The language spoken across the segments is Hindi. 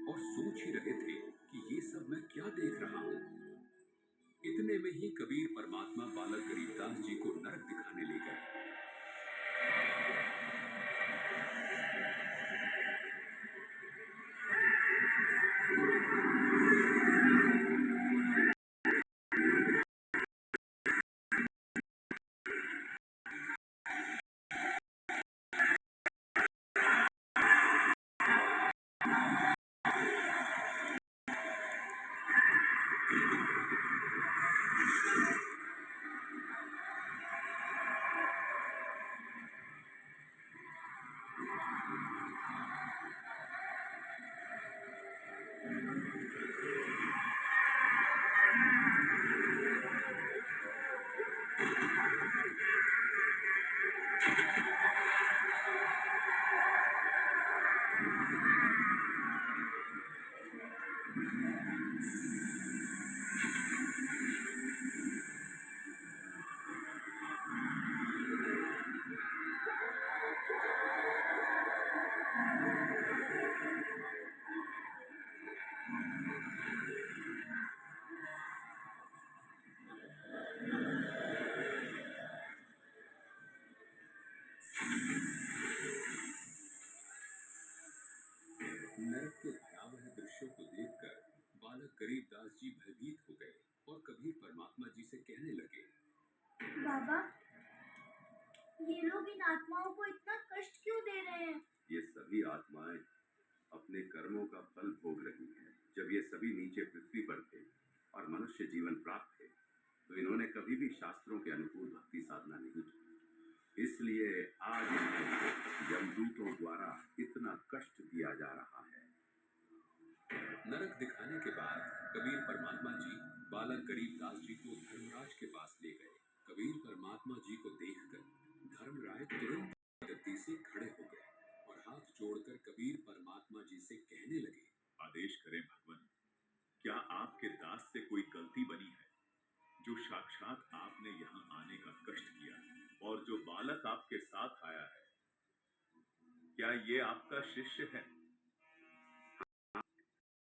और सोच ही रहे थे कि ये सब मैं क्या देख रहा हूँ। इतने में ही कबीर परमात्मा बालक गरीबदास जी को नरक दिखाने ले गए। नरक के भयावह दृश्यों को देखकर बालक गरीबदास जी भयभीत हो गए और कबीर परमात्मा जी से कहने लगे, बाबा, ये लोग इन आत्माओं को इतना कष्ट क्यों दे रहे हैं? ये सभी आत्माएं अपने कर्मों का फल भोग रही हैं। जब ये सभी नीचे पृथ्वी पर थे और मनुष्य जीवन प्राप्त थे, तो इन्होंने कभी भी शास्त्रों के अनुकूल भक्ति साधना नहीं की। इसलिए आज इन्हें यमदूतों द्वारा इतना कष्ट दिया जा रहा है। नरक दिखाने के बाद कबीर परमात्मा जी बालक गरीबदास जी को धर्मराज के पास ले गए। कबीर परमात्मा जी को देखकर धर्मराज तुरंत गद्दी से खड़े हो गए और हाथ जोड़कर कबीर परमात्मा जी से कहने लगे, आदेश करें भगवान, क्या आपके दास से कोई गलती बनी है? जो साक्षात आपने यहाँ आने का कष्ट किया और जो बालक आपके साथ आया है, क्या ये आपका शिष्य है?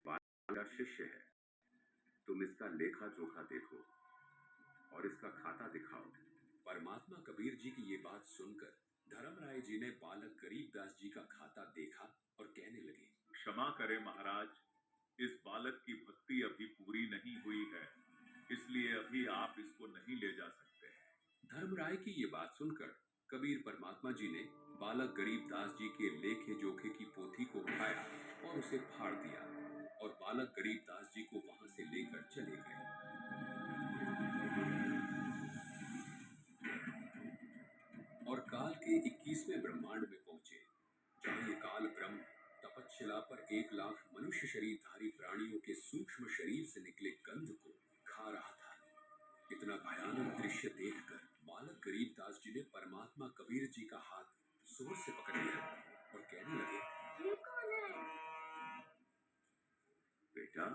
बालक शिष्य है। तुम इसका लेखा जोखा देखो और इसका खाता दिखाओ। परमात्मा कबीर जी की ये बात सुनकर धर्मराय जी ने बालक गरीबदास जी का खाता देखा और कहने लगे, क्षमा करें महाराज, इस बालक की भक्ति अभी पूरी नहीं हुई है, इसलिए अभी आप इसको नहीं ले जा सकते। धर्मराय की ये बात सुनकर कबीर परमात्मा जी ने बालक गरीबदास जी के लेखे जोखे की पोथी को उठाया और उसे फाड़ दिया और बालक गरीबदास जी को वहां से लेकर चले गए। और काल के 21वें ब्रह्मांड में पहुंचे, जहां ये काल ब्रह्म तपच्छिला पर 1 लाख मनुष्य शरीरधारी प्राणियों के सूक्ष्म शरीर से निकले गंध को खा रहा था। इतना भयानक दृश्य देखकर बालक गरीबदास जी ने परमात्मा कबीर जी का हाथ जोर से पकड़ लिया और कहने लगे, ये कौन है? बेटा,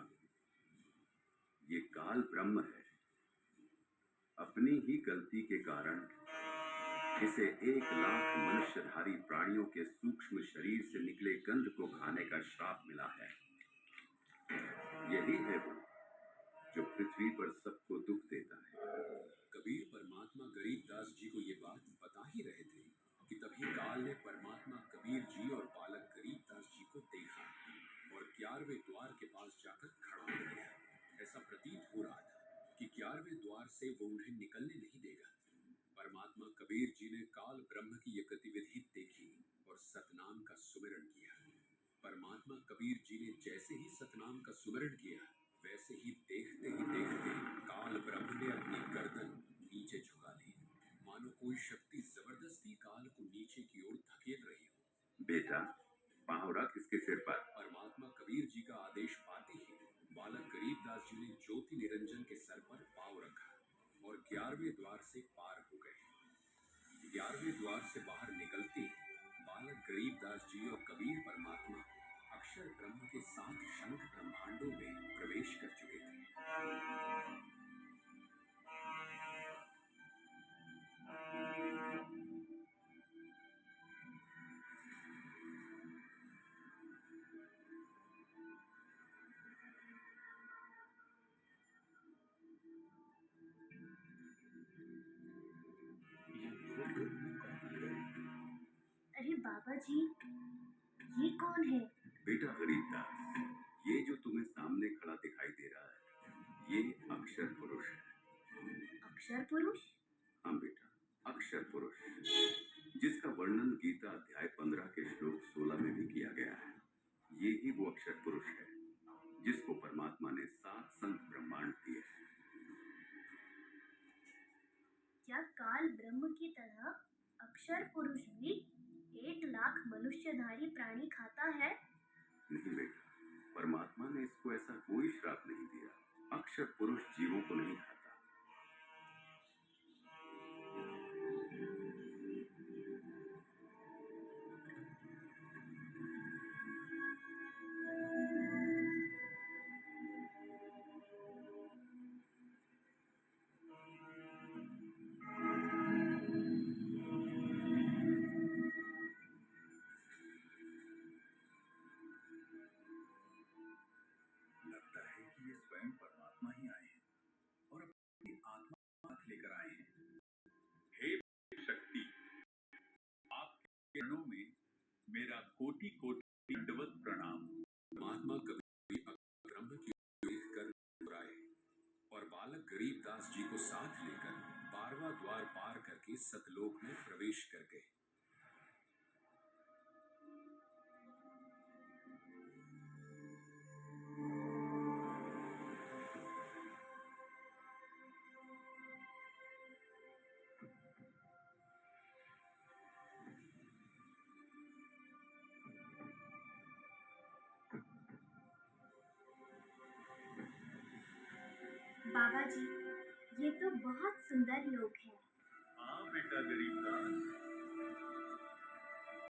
ये काल ब्रह्म है। अपनी ही गलती के कारण इसे 1 लाख मनुष्यधारी प्राणियों के सूक्ष्म शरीर से निकले गंध को खाने का श्राप मिला है। यही है वो जो पृथ्वी पर सबको दुख देता है। कबीर परमात्मा गरीबदास जी को ये बात बता ही रहे थे कि तभी काल ने परमात्मा कबीर जी और बालक गरीबदास जी को देखा और 11वें द्वार के पास जाकर खड़ा हो गया। ऐसा प्रतीत हो रहा था कि 11वें द्वार से वो उन्हें निकलने नहीं देगा। परमात्मा कबीर जी ने काल ब्रह्म की ये गतिविधि देखी और सतनाम का सुमिरन किया। परमात्मा कबीर जी ने जैसे ही सतनाम का सुमिरन किया, वैसे ही देखते काल ब्रह्म ने अपनी गर्दन नीचे झुका ली, मानो कोई शक्ति जबरदस्ती काल को नीचे की ओर धकेल रही हो। बेटा, पाँव रख इसके सिर पर। परमात्मा कबीर जी का आदेश पाते ही बालक गरीबदास जी ने ज्योति निरंजन के सर पर पाँव रखा और 11वें द्वार से पार हो गए। 11वें द्वार से बाहर निकलते ही बालक गरीबदास जी और कबीर परमात्मा अक्षर ब्रह्म के 7 शंख ब्रह्मांडों में प्रवेश कर चुके थे। ये बुजुर्ग कौन है? अरे बाबा जी, ये कौन है? बेटा गरीबदास, ये जो तुम्हें सामने खड़ा दिखाई दे रहा है, ये अक्षर पुरुष है। अक्षर पुरुष? हाँ बेटा, अक्षर पुरुष, जिसका वर्णन गीता अध्याय 15 के श्लोक 16 में भी किया गया है। ये ही वो अक्षर पुरुष है जिसको परमात्मा ने 7 संत ब्रह्मांड दिए हैं। क्या काल ब्रह्म की तरह अक्षर पुरुष भी 1 लाख मनुष्यधारी प्राणी खाता है? नहीं बेटा, परमात्मा ने इसको ऐसा कोई श्राप नहीं दिया। अक्षर पुरुष जीवों को नहीं खाता। लगता है कि ये स्वयं परमात्मा ही आए हैं और अपनी आत्मा साथ लेकर आए हैं। हे शक्ति, आपके चरणों में मेरा कोटि कोटि दंडवत प्रणाम। महात्मा कबीर ब्रह्म की देख कर मुस्कुराए और बालक गरीबदास जी को साथ लेकर 12वां द्वार पार करके सतलोक में प्रवेश कर गए। बाबा जी, ये तो बहुत सुंदर लोक है।